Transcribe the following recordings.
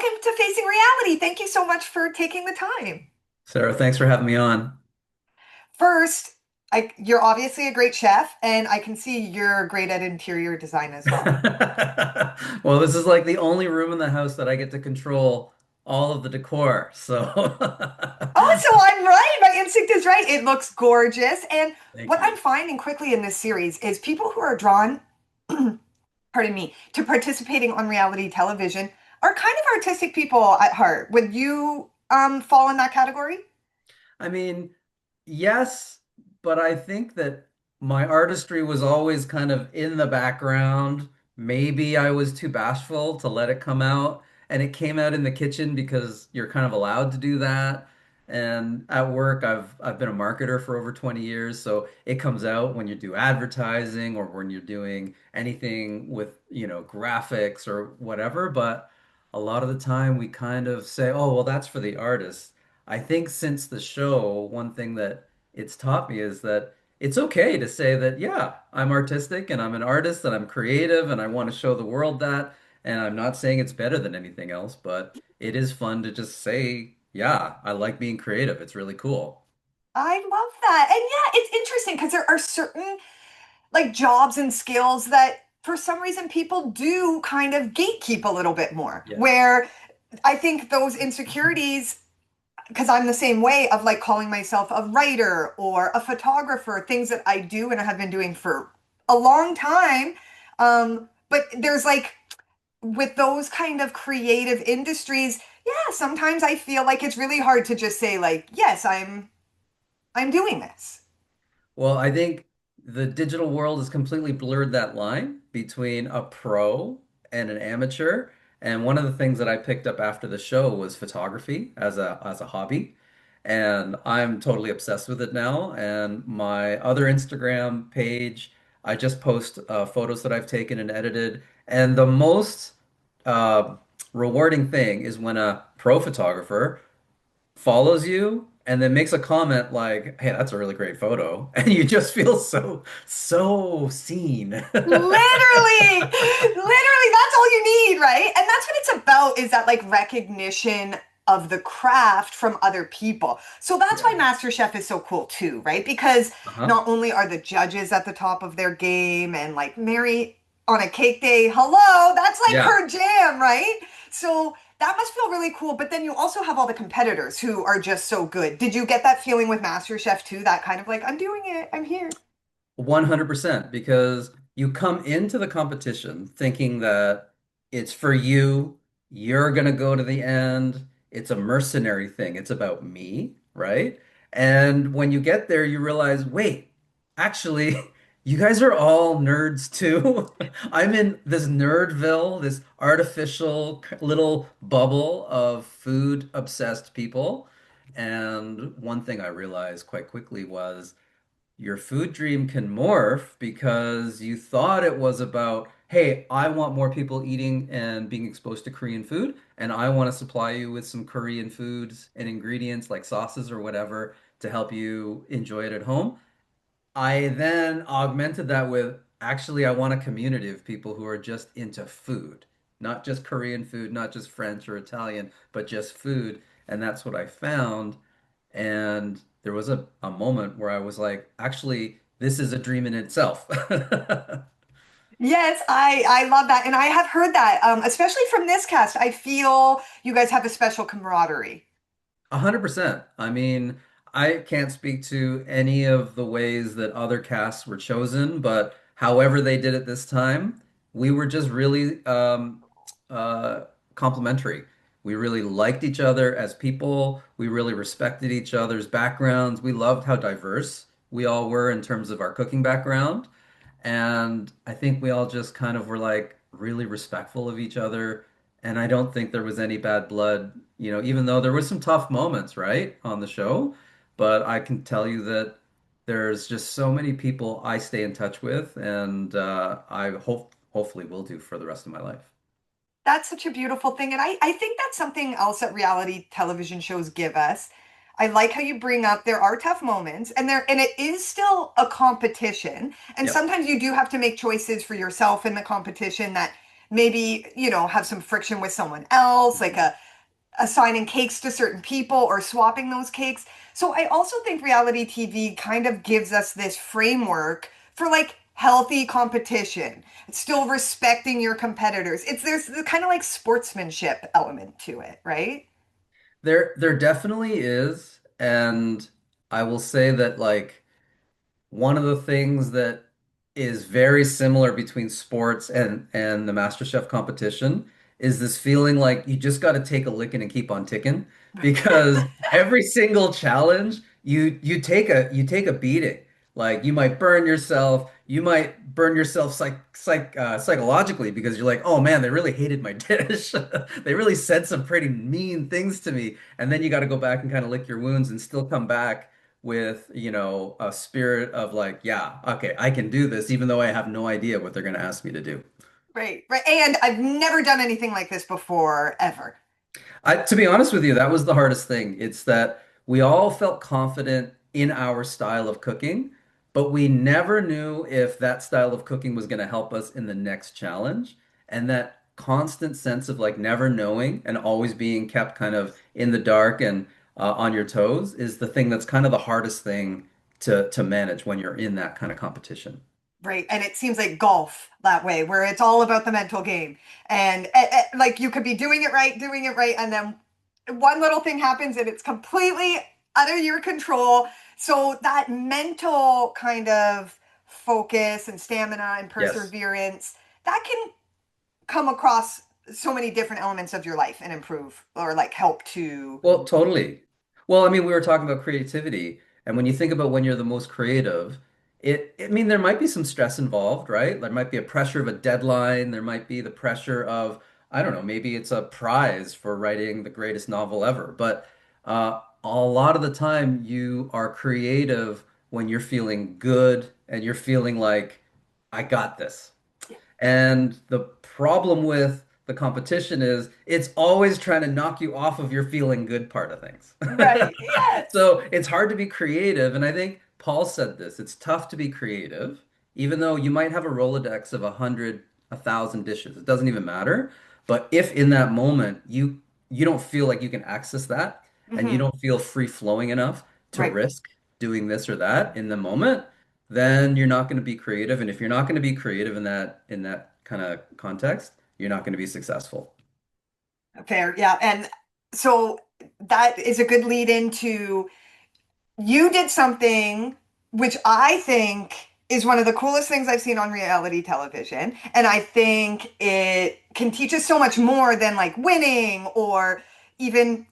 welcome to Facing Reality. Thank you so much for taking the time. Sarah, thanks for having me on. First, you're obviously a great chef, and I can see you're great at interior design as well. Well, this is like the only room in the house that I get to control all of the decor. So Oh, so I'm right. My instinct is right. It looks gorgeous. And thank what I'm you. finding quickly in this series is people who are drawn, pardon me, to participating on reality television are kind of artistic people at heart. Would you fall in that category? I mean, yes, but I think that my artistry was always kind of in the background. Maybe I was too bashful to let it come out, and it came out in the kitchen because you're kind of allowed to do that. And at work, I've been a marketer for over 20 years, so it comes out when you do advertising or when you're doing anything with, graphics or whatever. But a lot of the time we kind of say, "Oh, well, that's for the artist." I think since the show, one thing that it's taught me is that it's okay to say that, yeah, I'm artistic and I'm an artist and I'm creative and I want to show the world that. And I'm not saying it's better than anything else, but it is fun to just say, yeah, I like being creative. It's really cool. I love that. And yeah, it's interesting because there are certain like jobs and skills that for some reason people do kind of gatekeep a little bit more. Yes. Where I think those insecurities, because I'm the same way of like calling myself a writer or a photographer, things that I do and I have been doing for a long time. But there's like with those kind of creative industries, yeah, sometimes I feel like it's really hard to just say like, yes, I'm doing this. Well, I think the digital world has completely blurred that line between a pro and an amateur. And one of the things that I picked up after the show was photography as a hobby. And I'm totally obsessed with it now. And my other Instagram page, I just post photos that I've taken and edited. And the most uh, rewarding thing is when a pro photographer follows you and then makes a comment like, "Hey, that's a really great photo," and you just feel so seen. Literally, literally, that's all you need, right? And that's what it's about is that like recognition of the craft from other people. So that's why Yeah. MasterChef is so cool too, right? Because Uh-huh. not only are the judges at the top of their game and like Mary on a cake day, hello, that's like Yeah. her jam, right? So that must feel really cool. But then you also have all the competitors who are just so good. Did you get that feeling with MasterChef too? That kind of like, I'm doing it, I'm here. 100% because you come into the competition thinking that it's for you, you're gonna go to the end. It's a mercenary thing. It's about me, right? And when you get there, you realize, wait, actually, you guys are all nerds too. I'm in this nerdville, this artificial little bubble of food obsessed people. And one thing I realized quite quickly was your food dream can morph because you thought it was about, hey, I want more people eating and being exposed to Korean food, and I want to supply you with some Korean foods and ingredients like sauces or whatever to help you enjoy it at home. I then augmented that with actually, I want a community of people who are just into food, not just Korean food, not just French or Italian, but just food. And that's what I found. And there was a moment where I was like, actually, this is a dream in itself. Yes, I love that. And I have heard that, especially from this cast. I feel you guys have a special camaraderie. 100%. I mean, I can't speak to any of the ways that other casts were chosen, but however they did it this time, we were just really uh, complimentary. We really liked each other as people. We really respected each other's backgrounds. We loved how diverse we all were in terms of our cooking background. And I think we all just kind of were like really respectful of each other. And I don't think there was any bad blood, even though there was some tough moments, right, on the show. But I can tell you that there's just so many people I stay in touch with, and I hopefully will do for the rest of my life. That's such a beautiful thing. And I think that's something else that reality television shows give us. I like how you bring up there are tough moments and it is still a competition. And Yep. sometimes you do have to make choices for yourself in the competition that maybe, have some friction with someone else, like assigning cakes to certain people or swapping those cakes. So I also think reality TV kind of gives us this framework for like healthy competition, still respecting your competitors. There's the kind of like sportsmanship element to it, right? There definitely is, and I will say that like one of the things that is very similar between sports and the MasterChef competition is this feeling like you just got to take a licking and keep on ticking because every single challenge you take a beating. Like you might burn yourself, you might burn yourself psychologically because you're like, oh man, they really hated my dish. They really said some pretty mean things to me, and then you got to go back and kind of lick your wounds and still come back with, a spirit of like, yeah, okay, I can do this, even though I have no idea what they're going to ask me to do. Right, right. And I've never done anything like this before, ever. To be honest with you, that was the hardest thing. It's that we all felt confident in our style of cooking, but we never knew if that style of cooking was going to help us in the next challenge. And that constant sense of like never knowing and always being kept kind of in the dark and on your toes is the thing that's kind of the hardest thing to manage when you're in that kind of competition. Right. And it seems like golf that way, where it's all about the mental game. And like you could be doing it right. And then one little thing happens and it's completely out of your control. So that mental kind of focus and stamina and Yes. perseverance, that can come across so many different elements of your life and improve or like help to. Well, totally. Well, I mean, we were talking about creativity, and when you think about when you're the most creative, I mean, there might be some stress involved, right? There might be a pressure of a deadline. There might be the pressure of, I don't know, maybe it's a prize for writing the greatest novel ever. But a lot of the time, you are creative when you're feeling good and you're feeling like, I got this. And the problem with the competition is it's always trying to knock you off of your feeling good part of things. Right. Yes. So it's hard to be creative. And I think Paul said this, it's tough to be creative, even though you might have a Rolodex of 100, 1,000 dishes. It doesn't even matter. But if in that moment you don't feel like you can access that and you Hmm. don't feel free flowing enough to Right. risk doing this or that in the moment, then you're not going to be creative. And if you're not going to be creative in that kind of context, you're not going to be successful. Fair. Yeah. And so that is a good lead into you did something which I think is one of the coolest things I've seen on reality television. And I think it can teach us so much more than like winning or even,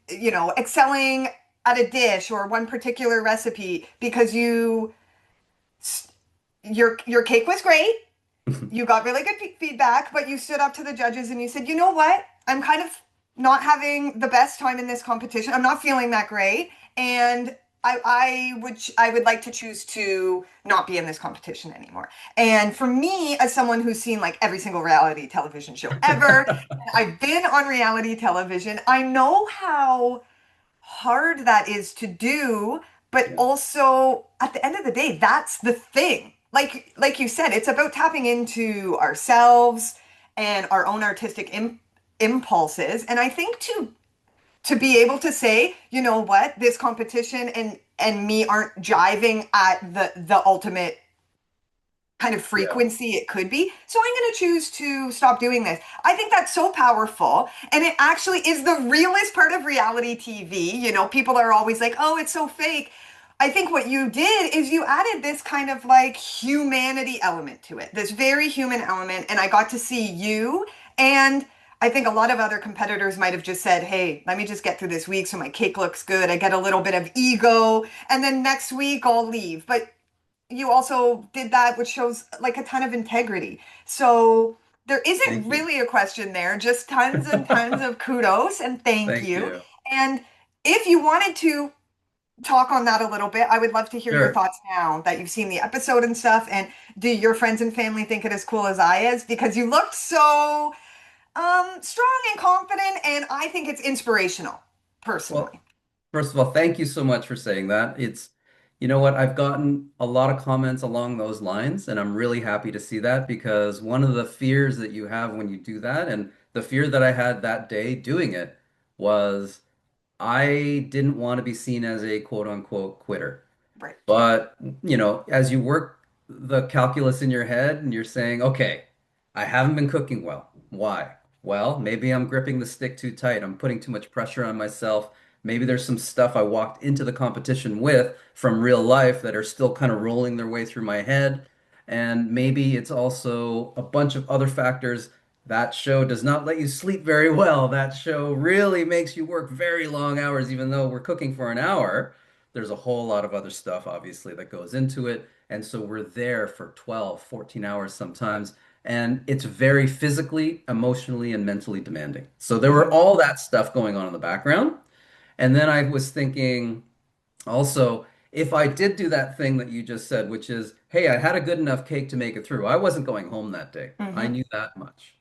excelling at a dish or one particular recipe because your cake was great. You got really good feedback, but you stood up to the judges and you said, you know what? I'm kind of not having the best time in this competition. I'm not feeling that great. And I would like to choose to not be in this competition anymore. And for me, as someone who's seen like every single reality television show ever, I've been on reality television, I know how hard that is to do, but Yeah. also at the end of the day, that's the thing. Like you said, it's about tapping into ourselves and our own artistic impulses. And I think to be able to say, you know what, this competition and me aren't jiving at the ultimate kind of Yeah. frequency it could be. So I'm going to choose to stop doing this. I think that's so powerful. And it actually is the realest part of reality TV. People are always like, oh, it's so fake. I think what you did is you added this kind of like humanity element to it, this very human element. And I got to see you. And I think a lot of other competitors might have just said, hey, let me just get through this week so my cake looks good. I get a little bit of ego. And then next week I'll leave. But you also did that, which shows like a ton of integrity. So there isn't Thank you. really a question there, just tons and tons of kudos and thank Thank you. you. And if you wanted to talk on that a little bit, I would love to hear your Sure. thoughts now that you've seen the episode and stuff. And do your friends and family think it as cool as I is? Because you looked so strong and confident, and I think it's inspirational, Well, personally. first of all, thank you so much for saying that. You know what? I've gotten a lot of comments along those lines, and I'm really happy to see that because one of the fears that you have when you do that, and the fear that I had that day doing it was I didn't want to be seen as a quote unquote quitter. Right. But, as you work the calculus in your head and you're saying, okay, I haven't been cooking well. Why? Well, maybe I'm gripping the stick too tight. I'm putting too much pressure on myself. Maybe there's some stuff I walked into the competition with from real life that are still kind of rolling their way through my head. And maybe it's also a bunch of other factors. That show does not let you sleep very well. That show really makes you work very long hours, even though we're cooking for an hour. There's a whole lot of other stuff, obviously, that goes into it. And so we're there for 12, 14 hours sometimes. And it's very physically, emotionally, and mentally demanding. So there were Mhm. all that stuff going on in the background. And then I was thinking also, if I did do that thing that you just said, which is, hey, I had a good enough cake to make it through, I wasn't going home that day. I Mhm. knew that much.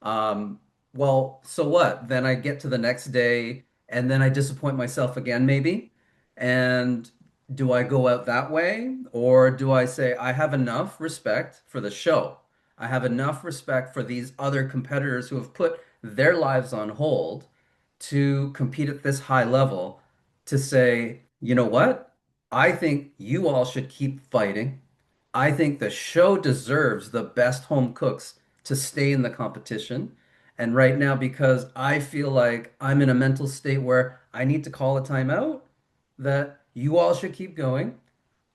Um, well, so what? Then I get to the next day and then I disappoint myself again, maybe. And do I go out that way? Or do I say, I have enough respect for the show? I have enough respect for these other competitors who have put their lives on hold to compete at this high level to say, you know what? I think you all should keep fighting. I think the show deserves the best home cooks to stay in the competition. And right now, because I feel like I'm in a mental state where I need to call a timeout, that you all should keep going.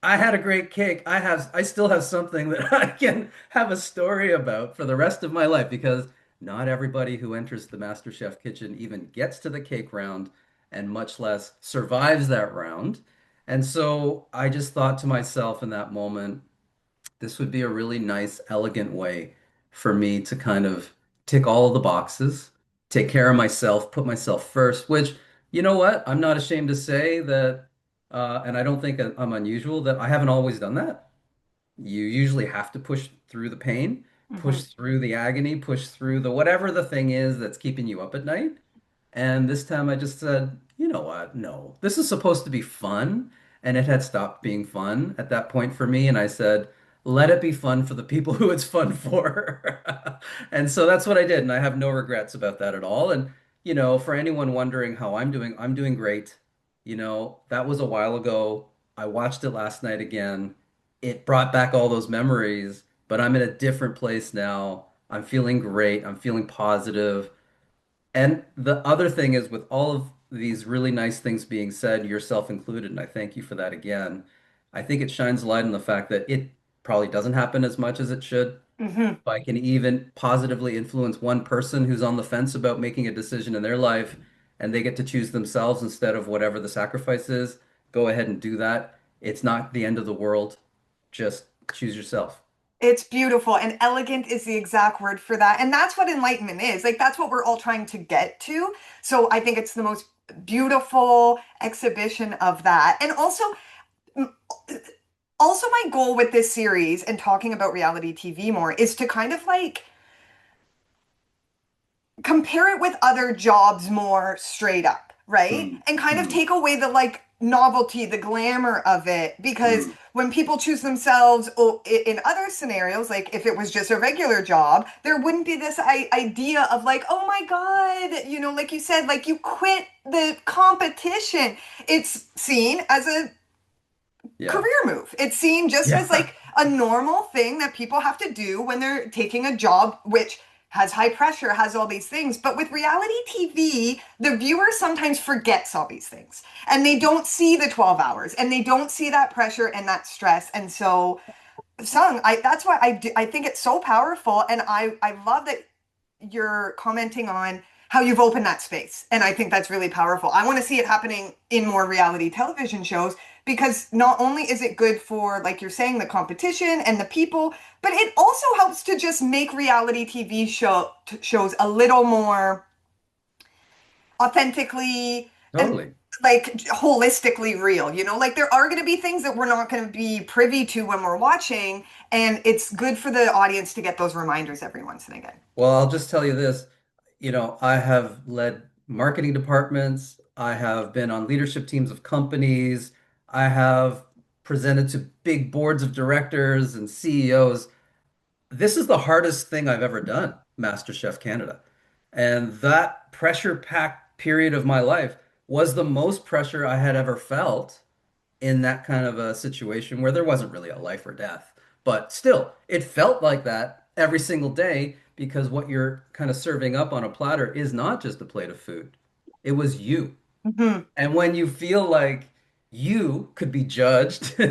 I had a great cake. I still have something that I can have a story about for the rest of my life because not everybody who enters the MasterChef kitchen even gets to the cake round and much less survives that round. And so I just thought to myself in that moment, this would be a really nice, elegant way for me to kind of tick all of the boxes, take care of myself, put myself first, which, you know what? I'm not ashamed to say that, and I don't think I'm unusual, that I haven't always done that. You usually have to push through the pain, push Mhm. through the agony, push through the whatever the thing is that's keeping you up at night. And this time I just said, you know what? No, this is supposed to be fun. And it had stopped being fun at that point for me. And I said, let it be fun for the people who it's fun for. And so that's what I did. And I have no regrets about that at all. And, for anyone wondering how I'm doing great. That was a while ago. I watched it last night again. It brought back all those memories, but I'm in a different place now. I'm feeling great. I'm feeling positive. And the other thing is, with all of these really nice things being said, yourself included, and I thank you for that again, I think it shines light on the fact that it probably doesn't happen as much as it should. Mhm. If I can even positively influence one person who's on the fence about making a decision in their life and they get to choose themselves instead of whatever the sacrifice is, go ahead and do that. It's not the end of the world. Just choose yourself. It's beautiful, and elegant is the exact word for that. And that's what enlightenment is. Like, that's what we're all trying to get to. So I think it's the most beautiful exhibition of that. And also my goal with this series and talking about reality TV more is to kind of like compare it with other jobs more straight up, right? Mm, And kind of mm, take away the like novelty, the glamour of it. Because mm. when people choose themselves in other scenarios, like if it was just a regular job, there wouldn't be this idea of like, oh my God, like you said, like you quit the competition. It's seen as a Yeah. career move. It's seen just as Yeah. like a normal thing that people have to do when they're taking a job, which has high pressure, has all these things. But with reality TV, the viewer sometimes forgets all these things and they don't see the 12 hours and they don't see that pressure and that stress. And so, that's why I think it's so powerful. And I love that you're commenting on how you've opened that space. And I think that's really powerful. I want to see it happening in more reality television shows because not only is it good for, like you're saying, the competition and the people, but it also helps to just make reality TV shows a little more authentically and Totally. like holistically real. Like there are going to be things that we're not going to be privy to when we're watching, and it's good for the audience to get those reminders every once and again. Well, I'll just tell you this. I have led marketing departments. I have been on leadership teams of companies. I have presented to big boards of directors and CEOs. This is the hardest thing I've ever done, MasterChef Canada. And that pressure-packed period of my life was the most pressure I had ever felt in that kind of a situation where there wasn't really a life or death. But still, it felt like that every single day because what you're kind of serving up on a platter is not just a plate of food. It was you. Hmm. And when you feel like you could be judged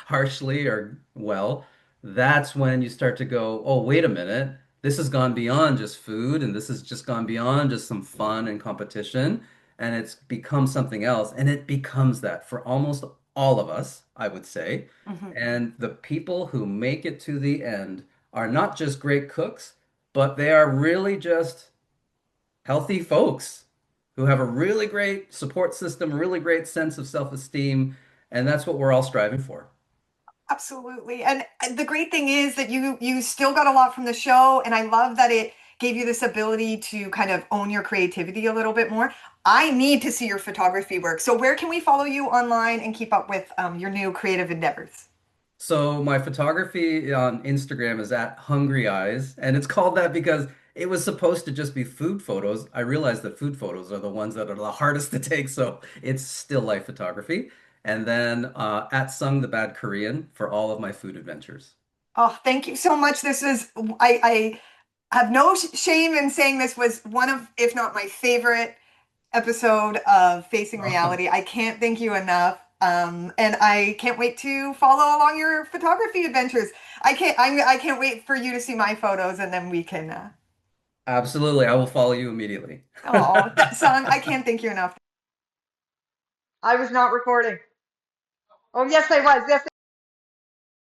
harshly or well, that's when you start to go, oh, wait a minute. This has gone beyond just food, and this has just gone beyond just some fun and competition, and it's become something else. And it becomes that for almost all of us, I would say. Hmm. And the people who make it to the end are not just great cooks, but they are really just healthy folks who have a really great support system, a really great sense of self-esteem, and that's what we're all striving for. Absolutely. And the great thing is that you still got a lot from the show, and I love that it gave you this ability to kind of own your creativity a little bit more. I need to see your photography work. So where can we follow you online and keep up with your new creative endeavors? So my photography on Instagram is at Hungry Eyes, and it's called that because it was supposed to just be food photos. I realized that food photos are the ones that are the hardest to take, so it's still life photography. And then at Sung the Bad Korean for all of my food adventures. Oh, thank you so much. This is I have no shame in saying this was one of, if not my favorite episode of Facing Awesome. Reality. I can't thank you enough. And I can't wait to follow along your photography adventures. I can't wait for you to see my photos and then we can, Absolutely. I will follow you immediately. oh, that song, I can't thank you enough. I was not recording. Oh, yes, I was. Yes,